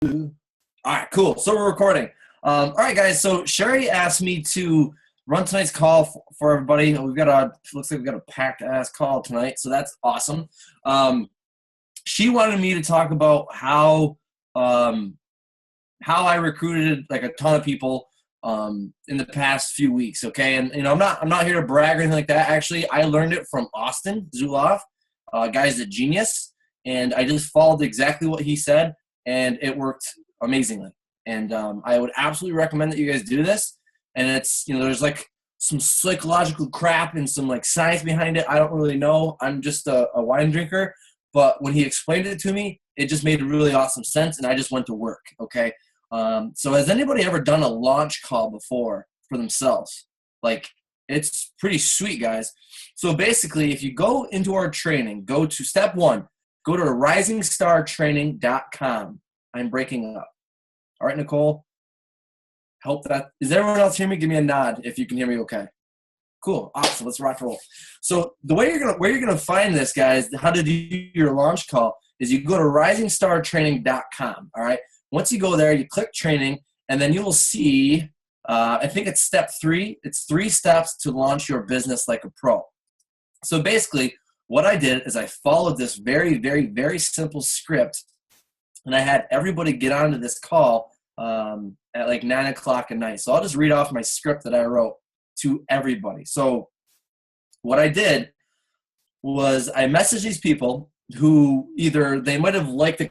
All right, cool. So we're recording. All right, guys. So Sherry asked me to run tonight's call for everybody. Looks like we've got a packed ass call tonight, so that's awesome. She wanted me to talk about how I recruited like a ton of people in the past few weeks. Okay, and I'm not here to brag or anything like that. Actually, I learned it from Austin Zuloff. Guy's a genius, and I just followed exactly what he said, and it worked amazingly. And I would absolutely recommend that you guys do this. And it's, there's like some psychological crap and some like science behind it. I don't really know. I'm just a wine drinker. But when he explained it to me, it just made really awesome sense. And I just went to work. Okay. So has anybody ever done a launch call before for themselves? Like, it's pretty sweet, guys. So basically, if you go into our training, go to step one, go to risingstartraining.com. I'm breaking up. All right, Nicole. Is everyone else hear me? Give me a nod if you can hear me okay. Cool. Awesome. Let's rock and roll. So the way where you're gonna find this, guys, how to do your launch call is you go to risingstartraining.com. All right. Once you go there, you click training, and then you will see, I think it's step 3. It's 3 steps to launch your business like a pro. So basically, what I did is I followed this very, very, very simple script, and I had everybody get onto this call at like 9 o'clock at night. So I'll just read off my script that I wrote to everybody. So what I did was I messaged these people who either they might have liked the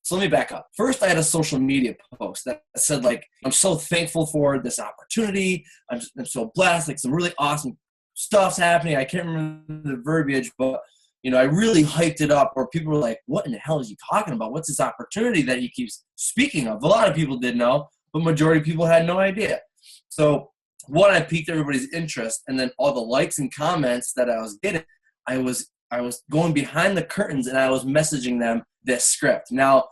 so let me back up. First, I had a social media post that said, like, I'm so thankful for this opportunity. I'm so blessed. Like, some really awesome stuff's happening. I can't remember the verbiage, but, I really hyped it up where people were like, what in the hell is he talking about? What's this opportunity that he keeps speaking of? A lot of people did know, but majority of people had no idea. So, one, I piqued everybody's interest, and then all the likes and comments that I was getting, I was going behind the curtains and I was messaging them this script. Now,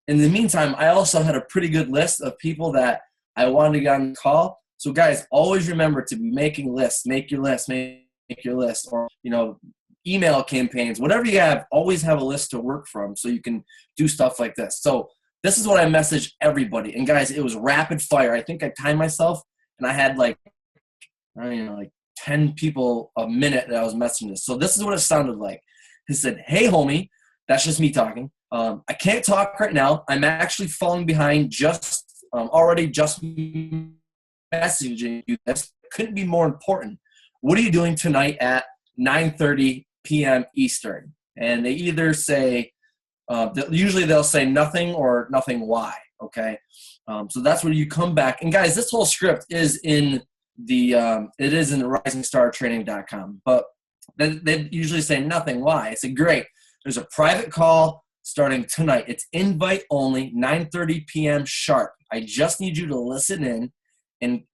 in the meantime, I also had a pretty good list of people that I wanted to get on the call. So guys, always remember to be making lists. Make your list, make your list. Or, email campaigns, whatever you have, always have a list to work from so you can do stuff like this. So this is what I messaged everybody. And guys, it was rapid fire. I think I timed myself and I had like 10 people a minute that I was messaging this. So this is what it sounded like. He said, hey, homie, that's just me talking. I can't talk right now. I'm actually falling behind already just messaging you. This couldn't be more important. What are you doing tonight at 9:30 p.m. Eastern? And they either say, usually they'll say nothing or nothing why, okay? So that's where you come back. And guys, this whole script is in the risingstartraining.com, but they usually say nothing why. I said, great. There's a private call starting tonight. It's invite only, 9:30 p.m. sharp. I just need you to listen in and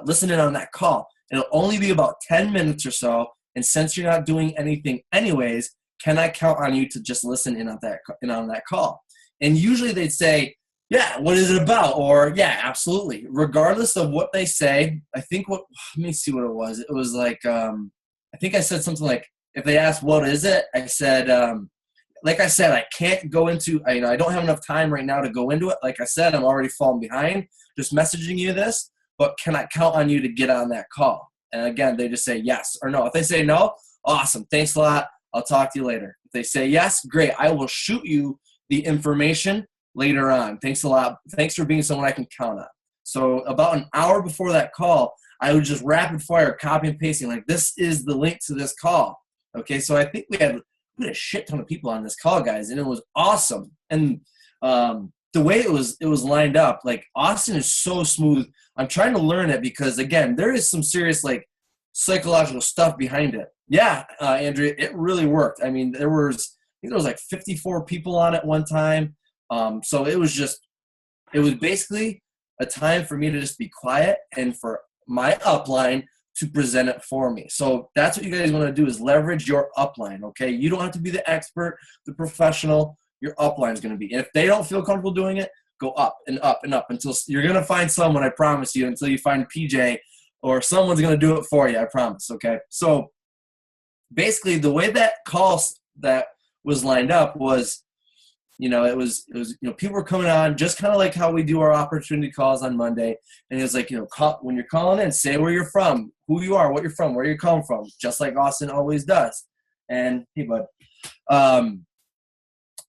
listen in on that call. It'll only be about 10 minutes or so. And since you're not doing anything anyways, can I count on you to just listen in on that call? And usually they'd say, yeah, what is it about? Or, yeah, absolutely. Regardless of what they say, let me see what it was. It was like, I think I said something like, if they asked, what is it? I said, like I said, I can't go into, I don't have enough time right now to go into it. Like I said, I'm already falling behind just messaging you this, but can I count on you to get on that call? And again, they just say yes or no. If they say no, awesome. Thanks a lot. I'll talk to you later. If they say yes, great. I will shoot you the information later on. Thanks a lot. Thanks for being someone I can count on. So about an hour before that call, I would just rapid fire copy and pasting, like, this is the link to this call. Okay, so I think we had a shit ton of people on this call, guys, and it was awesome. And the way it was lined up, like, Austin is so smooth. I'm trying to learn it because, again, there is some serious, like, psychological stuff behind it. Yeah, Andrea, it really worked. I mean, there was like 54 people on it one time. So it was basically a time for me to just be quiet and for my upline to present it for me. So that's what you guys want to do, is leverage your upline, okay? You don't have to be the expert, the professional. Your upline is going to be. And if they don't feel comfortable doing it, go up and up and up until you're going to find someone, I promise you, until you find PJ or someone's going to do it for you, I promise, okay? So basically the way that call that was lined up was it was, people were coming on just kind of like how we do our opportunity calls on Monday. And it was like, when you're calling in, say where you're from, who you are, what you're from, where you're coming from, just like Austin always does. And hey, bud.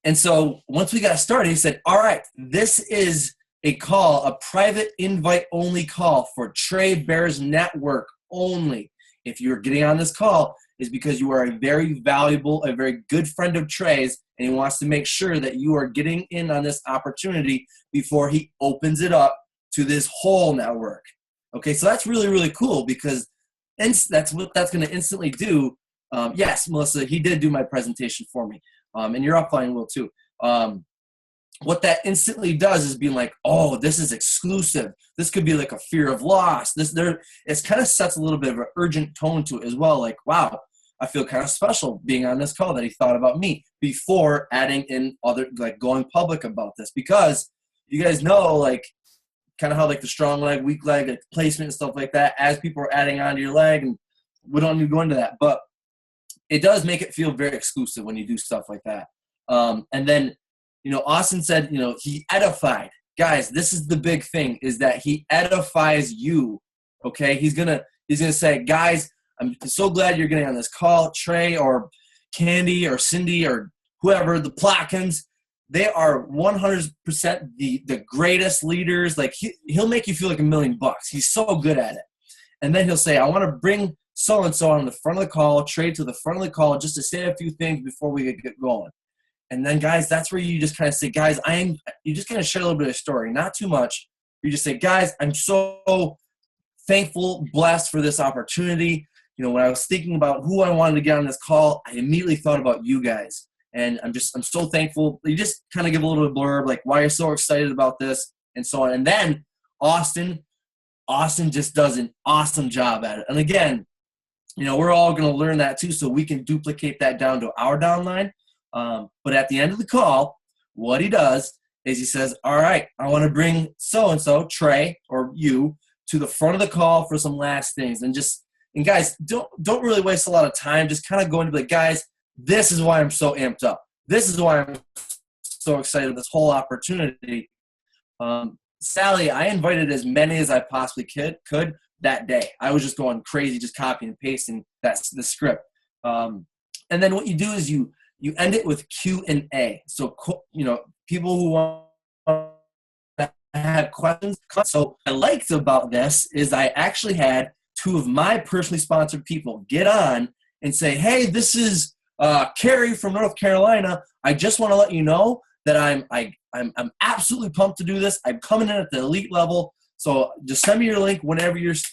And so once we got started, he said, all right, this is a call, a private invite only call for Trey Bears Network only. If you're getting on this call, is because you are a very valuable, a very good friend of Trey's, and he wants to make sure that you are getting in on this opportunity before he opens it up to this whole network. Okay, so that's really, really cool because that's what that's going to instantly do. Yes, Melissa, he did do my presentation for me, and your upline will too. What that instantly does is being like, oh, this is exclusive. This could be like a fear of loss. It kind of sets a little bit of an urgent tone to it as well. Like, wow, I feel kind of special being on this call that he thought about me before adding in going public about this, because you guys know, like, kind of how like the strong leg, weak leg, like placement and stuff like that, as people are adding onto your leg, and we don't need to go into that, but it does make it feel very exclusive when you do stuff like that. And then, Austin said, he edified. Guys, this is the big thing, is that he edifies you, okay? He's gonna say, guys, I'm so glad you're getting on this call. Trey or Candy or Cindy or whoever, the Plotkins, they are 100% the greatest leaders. Like, he'll make you feel like $1 million. He's so good at it. And then he'll say, I want to bring so-and-so on the front of the call, Trey to the front of the call, just to say a few things before we get going. And then, guys, that's where you just kind of say, guys, you just kind of share a little bit of story, not too much. You just say, guys, I'm so thankful, blessed for this opportunity. When I was thinking about who I wanted to get on this call, I immediately thought about you guys. And I'm so thankful. You just kind of give a little bit of blurb, like why you're so excited about this and so on. And then Austin just does an awesome job at it. And again, we're all going to learn that too, so we can duplicate that down to our downline. But at the end of the call, what he does is he says, all right, I want to bring so-and-so, Trey, or you, to the front of the call for some last things. And guys, don't really waste a lot of time. Just kind of go into like, guys, this is why I'm so amped up. This is why I'm so excited about this whole opportunity. Sally, I invited as many as I possibly could that day. I was just going crazy, just copying and pasting the script. And then what you do is you end it with Q&A. So, people who want to have questions. So what I liked about this is I actually had 2 of my personally sponsored people get on and say, hey, this is Carrie from North Carolina. I just want to let you know that I'm absolutely pumped to do this. I'm coming in at the elite level. So just send me your link whenever we get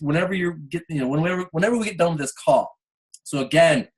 done with this call. So again,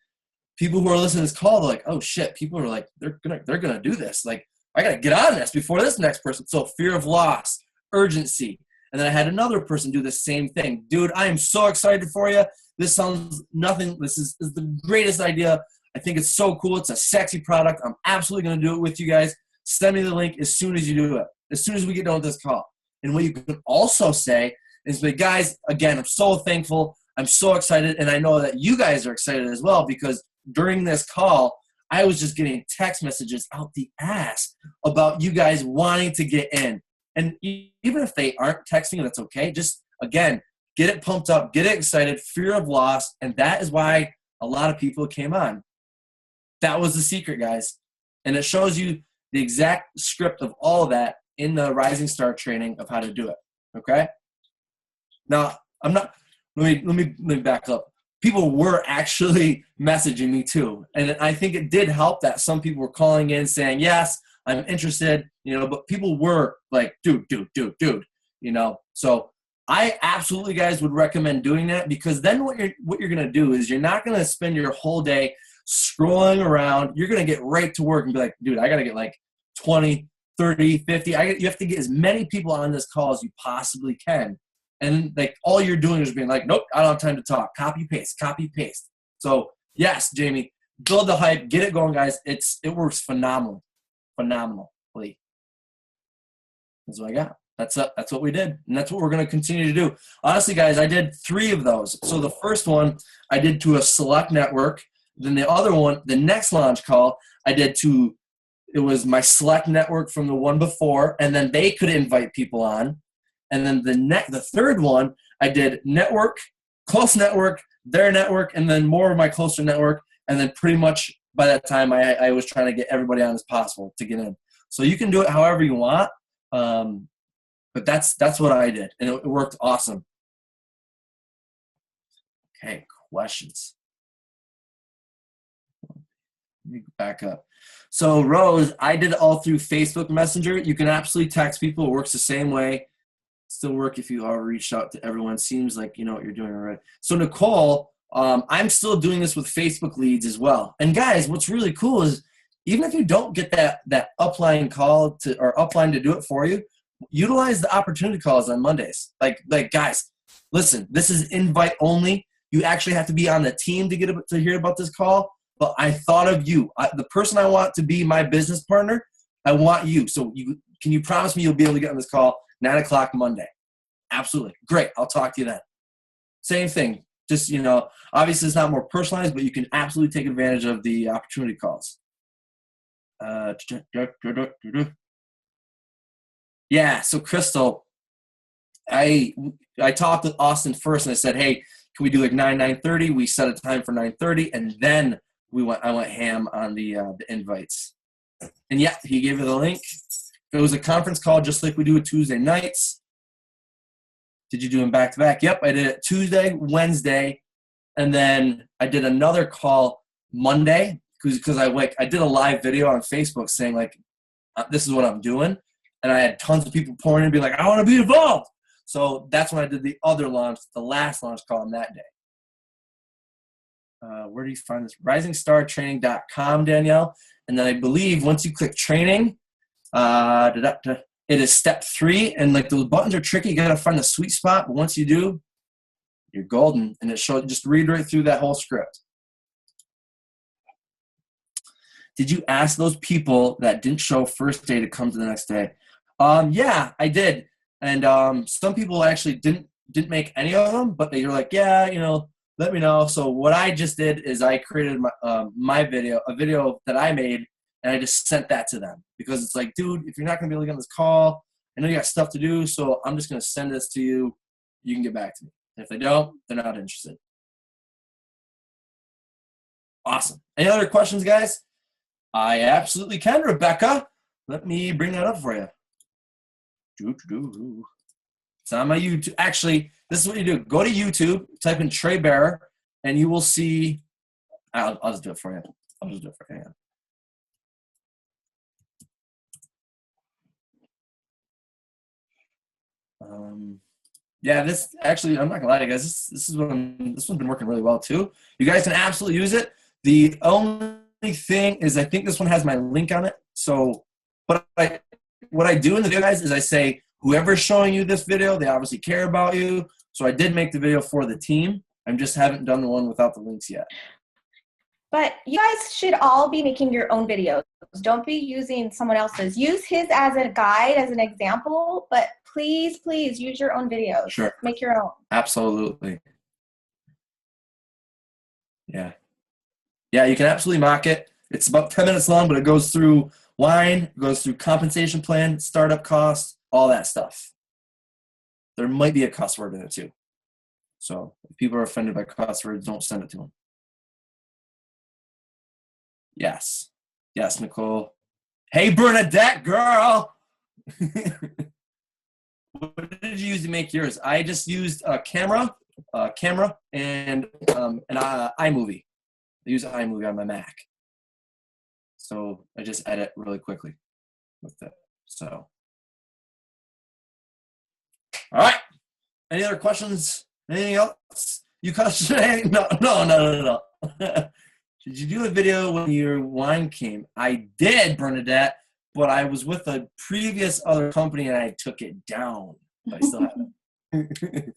people who are listening to this call, they're like, oh shit, people are like, they're gonna do this. Like, I gotta get on this before this next person. So fear of loss, urgency. And then I had another person do the same thing. Dude, I am so excited for you. This sounds nothing. This is the greatest idea. I think it's so cool. It's a sexy product. I'm absolutely going to do it with you guys. Send me the link as soon as you do it, as soon as we get done with this call. And what you can also say is, but guys, again, I'm so thankful. I'm so excited. And I know that you guys are excited as well, because during this call, I was just getting text messages out the ass about you guys wanting to get in. And even if they aren't texting, that's okay. Just, again, get it pumped up, get it excited, fear of loss. And that is why a lot of people came on. That was the secret, guys. And it shows you the exact script of all of that in the Rising Star training of how to do it. Okay? Now, let me back up. People were actually messaging me too. And I think it did help that some people were calling in saying, yes, I'm interested, but people were like, dude, So I absolutely, guys, would recommend doing that, because then what you're going to do is you're not going to spend your whole day scrolling around. You're going to get right to work and be like, dude, I got to get like 20, 30, 50. You have to get as many people on this call as you possibly can. And like all you're doing is being like, nope, I don't have time to talk. Copy, paste. So yes, Jamie, build the hype, get it going, guys. It works phenomenally. That's what I got. That's what we did. And that's what we're going to continue to do. Honestly, guys, I did 3 of those. So the first one I did to a select network. Then the other one, the next launch call, I did to it was my select network from the one before, and then they could invite people on. And then the third one, I did network, close network, their network, and then more of my closer network. And then pretty much by that time, I was trying to get everybody on as possible to get in. So you can do it however you want. But that's what I did, and it worked awesome. Okay, questions. Let me back up. So Rose, I did it all through Facebook Messenger. You can absolutely text people. It works the same way. Still work if you are reached out to everyone. Seems like you know what you're doing already. So Nicole, I'm still doing this with Facebook leads as well. And guys, what's really cool is even if you don't get that upline call or upline to do it for you, utilize the opportunity calls on Mondays. Like guys, listen, this is invite only. You actually have to be on the team to hear about this call. But I thought of you, the person I want to be my business partner. I want you. So can you promise me you'll be able to get on this call 9 o'clock Monday? Absolutely. Great. I'll talk to you then. Same thing. Just, obviously it's not more personalized, but you can absolutely take advantage of the opportunity calls. Yeah. So Crystal, I talked with Austin first and I said, hey, can we do like 9:30? We set a time for 9:30, and then I went ham on the invites. And yeah, he gave me the link. It was a conference call just like we do Tuesday nights. Did you do them back to back? Yep, I did it Tuesday, Wednesday, and then I did another call Monday because I did a live video on Facebook saying like this is what I'm doing, and I had tons of people pouring in and be like, I want to be involved. So that's when I did the other launch, the last launch call on that day. Where do you find this? RisingStarTraining.com, Danielle. And then I believe once you click training, it is step 3. And like those buttons are tricky. You got to find the sweet spot. But once you do, you're golden. And it shows, just read right through that whole script. Did you ask those people that didn't show first day to come to the next day? Yeah, I did. And some people actually didn't make any of them, but they were like, yeah, let me know. So what I just did is I created my video, a video that I made, and I just sent that to them because it's like, dude, if you're not going to be able to get on this call, I know you got stuff to do, so I'm just going to send this to you. You can get back to me. And if they don't, they're not interested. Awesome. Any other questions, guys? I absolutely can, Rebecca. Let me bring that up for you. It's on my YouTube. Actually, this is what you do. Go to YouTube, type in Trey Bearer, and you will see. I'll just do it for you. Yeah, this actually, I'm not gonna lie to you guys. This one's been working really well too. You guys can absolutely use it. The only thing is, I think this one has my link on it. So, what I do in the video, guys, is I say, whoever's showing you this video, they obviously care about you. So I did make the video for the team. I just haven't done the one without the links yet. But you guys should all be making your own videos. Don't be using someone else's. Use his as a guide, as an example, but please use your own videos. Sure. Make your own. Absolutely. Yeah. Yeah, you can absolutely mock it. It's about 10 minutes long, but it goes through wine, it goes through compensation plan, startup costs, all that stuff. There might be a cuss word in it too. So if people are offended by cuss words, don't send it to them. Yes, Nicole. Hey, Bernadette, girl. What did you use to make yours? I just used a camera, and an iMovie. I use iMovie on my Mac. So I just edit really quickly with it. So, all right. Any other questions? Anything else? You questioning? No. Did you do a video when your wine came? I did, Bernadette, but I was with a previous other company and I took it down. But I still have it.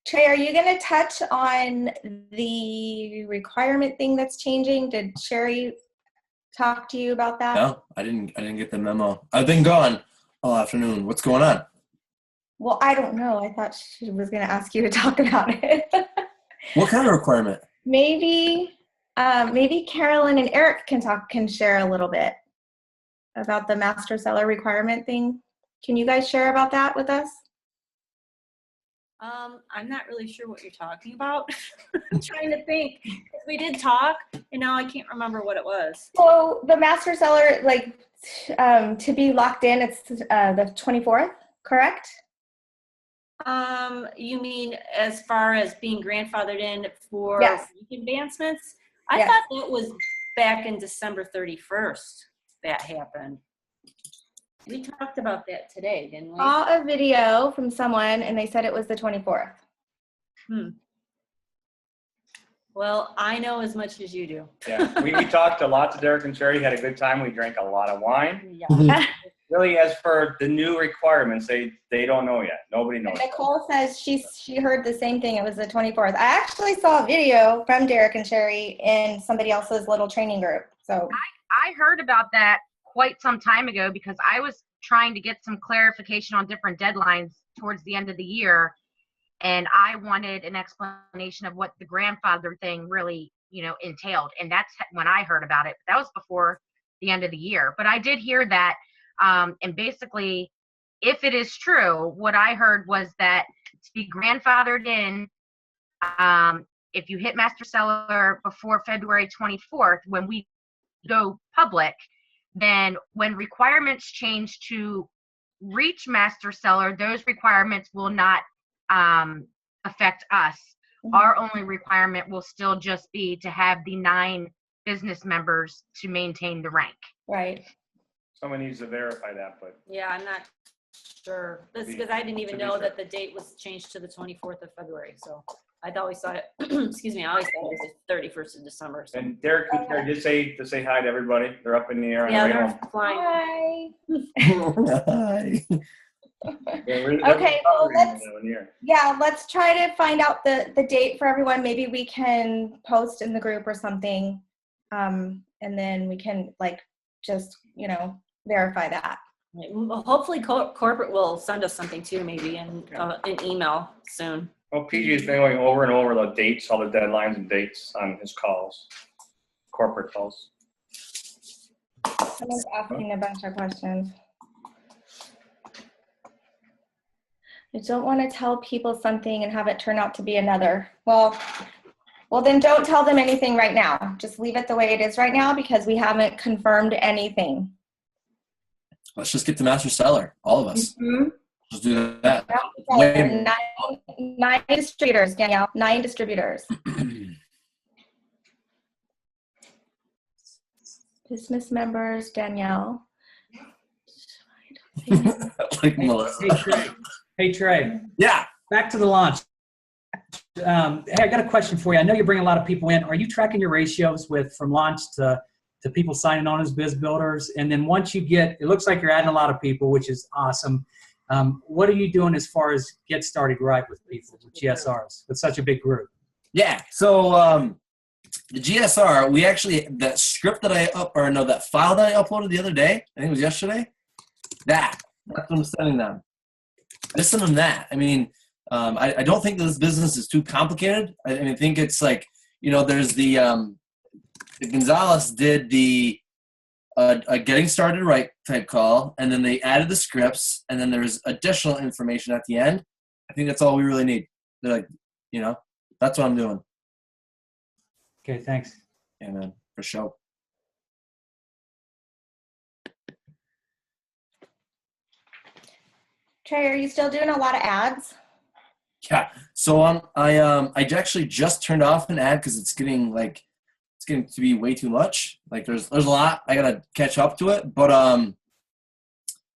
Trey, are you going to touch on the requirement thing that's changing? Did Sherry talk to you about that? No, I didn't get the memo. I've been gone all afternoon. What's going on? Well, I don't know. I thought she was going to ask you to talk about it. What kind of requirement? Maybe maybe Carolyn and Eric can share a little bit about the master seller requirement thing. Can you guys share about that with us? I'm not really sure what you're talking about. I'm trying to think. We did talk, and now I can't remember what it was. So the master seller, like, to be locked in, it's the 24th, correct? You mean as far as being grandfathered in for Yes. week advancements? I Yes. thought that was back in December 31st that happened. We talked about that today, didn't we? Saw a video from someone, and they said it was the 24th. Well, I know as much as you do. Yeah, we talked a lot to Derek and Sherry, had a good time. We drank a lot of wine. Yeah. Really, as for the new requirements, they don't know yet. Nobody knows. Nicole says she heard the same thing. It was the 24th. I actually saw a video from Derek and Sherry in somebody else's little training group. So I heard about that quite some time ago because I was trying to get some clarification on different deadlines towards the end of the year. And I wanted an explanation of what the grandfather thing really, entailed. And that's when I heard about it. That was before the end of the year. But I did hear that. And basically, if it is true, what I heard was that to be grandfathered in, if you hit master seller before February 24th, when we go public, then when requirements change to reach master seller, those requirements will not affect us. Mhm. Our only requirement will still just be to have the 9 business members to maintain the rank. right. Someone needs to verify that, but Yeah, I'm not sure. That's because I didn't even know that the date was changed to the 24th of February. So I thought we saw it, excuse me, I always thought it was the 31st of December. So. and Derek and Sherry did say to say hi to everybody. They're up in the air. on Yeah, the way they're home. flying. Hi. They're Okay, well, covering let's- that one here. Yeah, let's try to find out the date for everyone. Maybe we can post in the group or something. And then we can just, verify that. Hopefully corporate will send us something too, maybe in an email soon. Well, PG's been going over and over the dates, all the deadlines and dates on his calls, corporate calls. Someone's asking a bunch of questions. I don't want to tell people something and have it turn out to be another. Well, then don't tell them anything right now. Just leave it the way it is right now because we haven't confirmed anything. Let's just get the master seller, all of us. Mhm. Just do that. Nine, 9 distributors, Danielle. 9 distributors. Business members, Danielle. Like Melissa. Hey Trey, Yeah. back to the launch. Hey, I got a question for you. I know you bring a lot of people in. Are you tracking your ratios from launch to people signing on as biz builders? And then once you it looks like you're adding a lot of people, which is awesome. What are you doing as far as get started right with people, with GSRs, with such a big group? Yeah. So the GSR, we actually, that script that that file that I uploaded the other day, I think it was yesterday, that's what I'm sending them. Just send them that. I mean, I don't think this business is too complicated. I think it's like, there's the Gonzalez did the a getting started right type call, and then they added the scripts, and then there's additional information at the end. I think that's all we really need. They're like, that's what I'm doing. Okay, thanks. Yeah, man, for sure. Trey, are you still doing a lot of ads? Yeah. So I actually just turned off an ad because it's getting to be way too much. Like there's a lot I gotta catch up to it, but I'm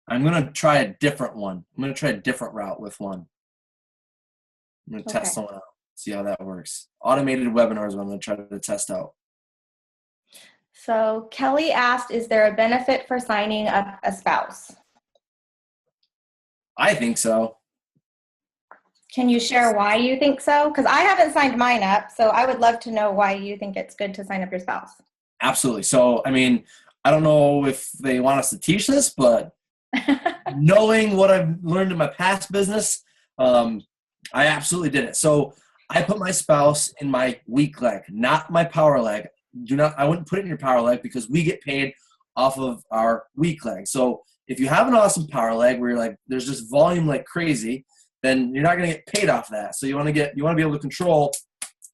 gonna try a different one. I'm gonna try a different route with one. I'm gonna test someone out, see how that works. Automated webinars is what I'm gonna try to test out. So Kelly asked, is there a benefit for signing up a spouse? I think so. Can you share why you think so? Because I haven't signed mine up, so I would love to know why you think it's good to sign up your spouse. Absolutely. So, I mean, I don't know if they want us to teach this, but knowing what I've learned in my past business, I absolutely did it. So I put my spouse in my weak leg, not my power leg. I wouldn't put it in your power leg because we get paid off of our weak leg. So if you have an awesome power leg where you're like, there's just volume like crazy, then you're not going to get paid off that. So you want to be able to control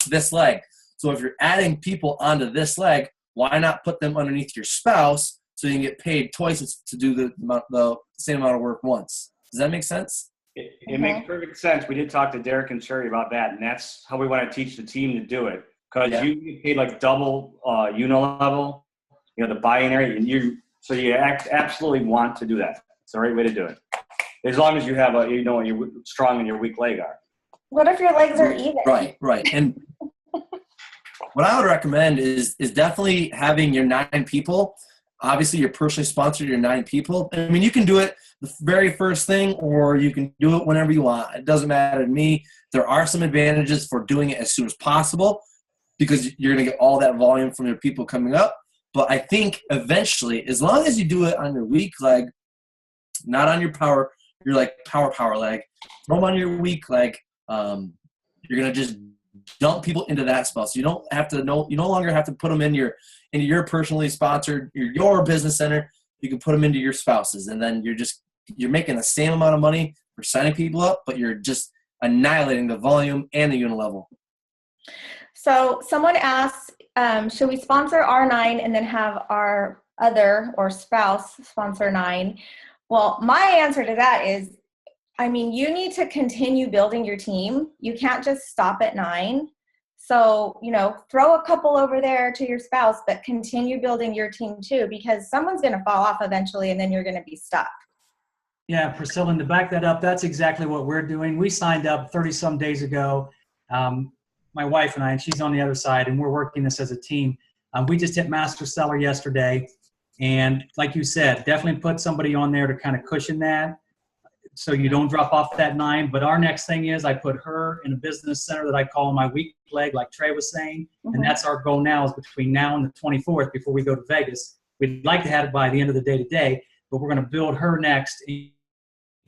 this leg. So if you're adding people onto this leg, why not put them underneath your spouse so you can get paid twice to do the same amount of work once? Does that make sense? It makes perfect sense. We did talk to Derek and Sherry about that, and that's how we want to teach the team to do it. Because you get paid like double unilevel, the binary, and so you absolutely want to do that. It's the right way to do it. As long as you have you're strong and your weak leg are. What if your legs are even? Right. And what I would recommend is definitely having your 9 people. Obviously, you're personally sponsored your 9 people. I mean, you can do it the very first thing, or you can do it whenever you want. It doesn't matter to me. There are some advantages for doing it as soon as possible because you're going to get all that volume from your people coming up. But I think eventually, as long as you do it on your weak leg, not on your power leg, throw them on your weak leg, you're going to just dump people into that spot. So you no longer have to put them into your personally sponsored, your business center. You can put them into your spouses, and then you're making the same amount of money for signing people up, but you're just annihilating the volume and the unilevel. So someone asked, should we sponsor our 9 and then have our other or spouse sponsor 9? Well, my answer to that is, you need to continue building your team. You can't just stop at 9. So, throw a couple over there to your spouse, but continue building your team too, because someone's going to fall off eventually and then you're going to be stuck. Yeah, Priscilla, and to back that up, that's exactly what we're doing. We signed up 30-some days ago, my wife and I, and she's on the other side, and we're working this as a team. We just hit Master Seller yesterday, and like you said, definitely put somebody on there to kind of cushion that so you don't drop off that 9. But our next thing is I put her in a business center that I call my weak leg, like Trey was saying, and that's our goal now is between now and the 24th before we go to Vegas. We'd like to have it by the end of the day today, but we're going to build her next and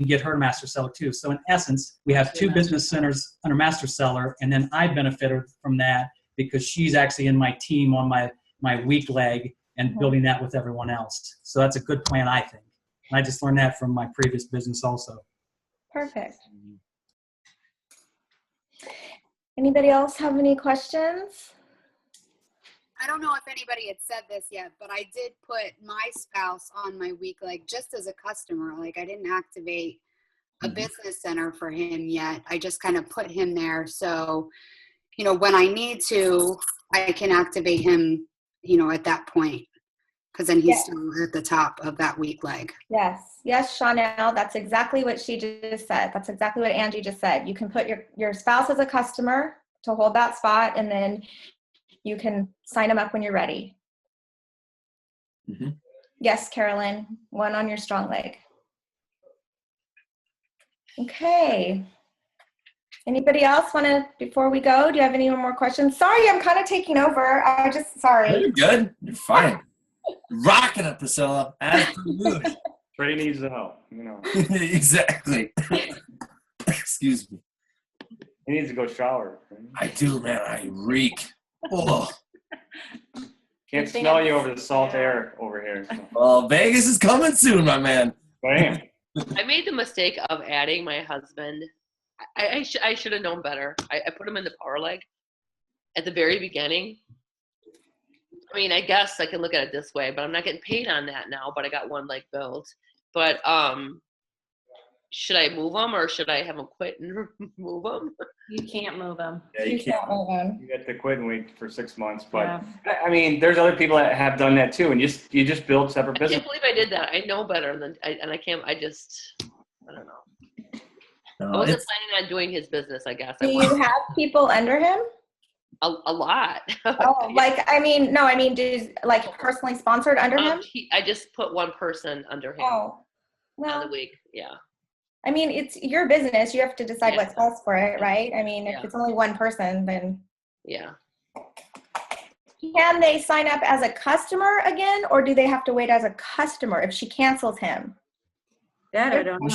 get her Master Seller too. So in essence, we have 2 business centers under Master Seller, and then I benefited from that because she's actually in my team on my weak leg and building that with everyone else. So that's a good plan, I think. And I just learned that from my previous business also. Perfect. Anybody else have any questions? I don't know if anybody had said this yet, but I did put my spouse on my weak leg just as a customer. Like, I didn't activate a business center for him yet. I just kind of put him there. So, when I need to, I can activate him, at that point. Because then he's still at the top of that weak leg. Yes, Chanel, that's exactly what she just said. That's exactly what Angie just said. You can put your spouse as a customer to hold that spot, and then you can sign them up when you're ready. Yes, Carolyn, 1 on your strong leg. Okay. Anybody else before we go, do you have any more questions? Sorry, I'm kind of taking over. Sorry. No, you're good. You're fine. Rocking it, Priscilla. As per usual. Trey needs the help, Exactly. Excuse me. He needs to go shower. I do, man. I reek. Oh. Can't smell you over the salt air over here. So. Well, Vegas is coming soon, my man. Bam. I made the mistake of adding my husband. I should have known better. I put him in the power leg at the very beginning. I mean, I guess I can look at it this way, but I'm not getting paid on that now, but I got 1 leg built. But should I move him or should I have him quit and move him? You can't move them. Yeah, You can't move them. You get to quit and wait for 6 months. But, I mean, there's other people that have done that too, and you just build separate I business. can't believe I did that. I know better than I don't know. I wasn't planning on doing his business, I guess. Do you have people under him? A lot. Oh, personally sponsored under him? I just put 1 person under him Oh, on well, the week. Yeah. I mean, it's your business. You have to decide what's best for it, right? I mean, if it's only 1 person, then. Yeah. Can they sign up as a customer again, or do they have to wait as a customer if she cancels him? That I don't know. What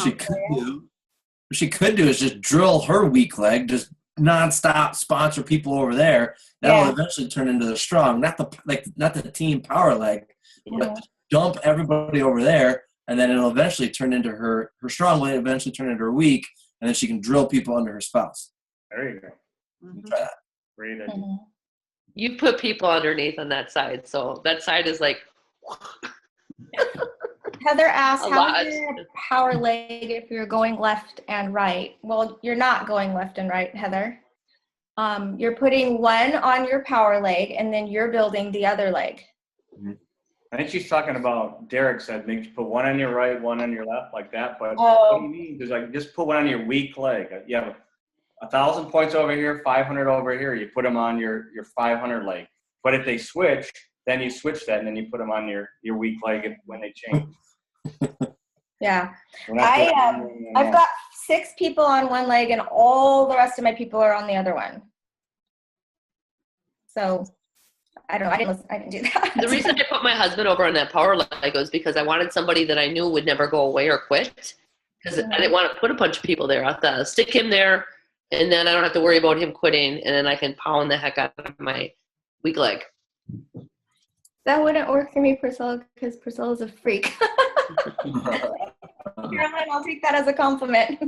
she could do is just drill her weak leg, just nonstop sponsor people over there. That'll Yeah. eventually turn into the strong, not the team power leg, Yeah. but dump everybody over there, and then it'll eventually turn into her strong leg, eventually turn into her weak, and then she can drill people under her spouse. There you go. Try that. Great idea. Mhm. You put people underneath on that side, so that side is like Heather asked, A how lot. is your power leg if you're going left and right? Well, you're not going left and right, Heather. You're putting one on your power leg, and then you're building the other leg. I think she's talking about, Derek said, maybe put one on your right, one on your left, like that. But what he means is like just put one on your weak leg. You have 1,000 points over here, 500 over here. You put them on your 500 leg. But if they switch, then you switch that, and then you put them on your weak leg when they change. Yeah. We're not doing I've anything on that. got 6 people on one leg, and all the rest of my people are on the other one. So I don't know. I didn't do that. the reason I put my husband over on that power leg was because I wanted somebody that I knew would never go away or quit. Because I didn't want to put a bunch of people there. I have to stick him there, and then I don't have to worry about him quitting, and then I can pound the heck out of my weak leg. That wouldn't work for me, Priscilla, because Priscilla's a freak. Caroline, I'll take that as a compliment.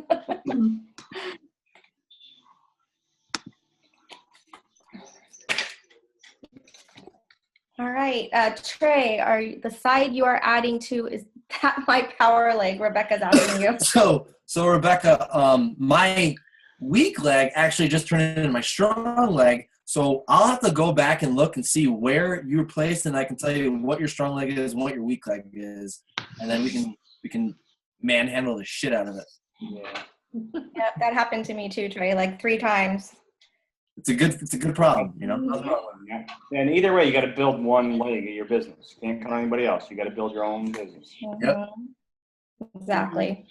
All right, Trey, the side you are adding to, is that my power leg? Rebecca's asking you. So Rebecca, my weak leg actually just turned into my strong leg. So I'll have to go back and look and see where you're placed, and I can tell you what your strong leg is and what your weak leg is, and then we can manhandle the shit out of it. Yeah. Yeah, that happened to me too, Trey, like 3 times. It's a good problem, you know. Nothing wrong with it. Yeah. And either way, you got to build one leg of your business. You can't count on anybody else. You got to build your own business. Yep. Mhm. Exactly.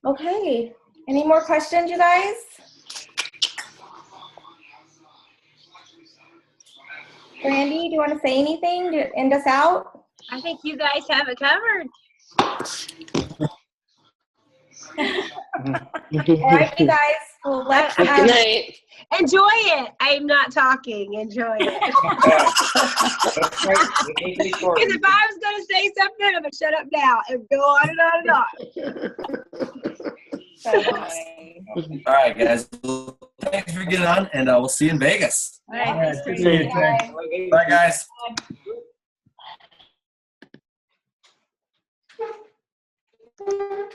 Okay. Any more questions, you guys? Brandy, do you want to say anything to end us out? I think you guys have it covered. All right, you guys. Well, let's Good night. Enjoy it. I'm not talking. Enjoy it. Because if I was going to say something, I'm going to shut up now and go on and on and on. All right, guys. Well, thanks for getting on, and we'll see you in Vegas. All right. Good to see you, Trey. Bye, guys. Bye.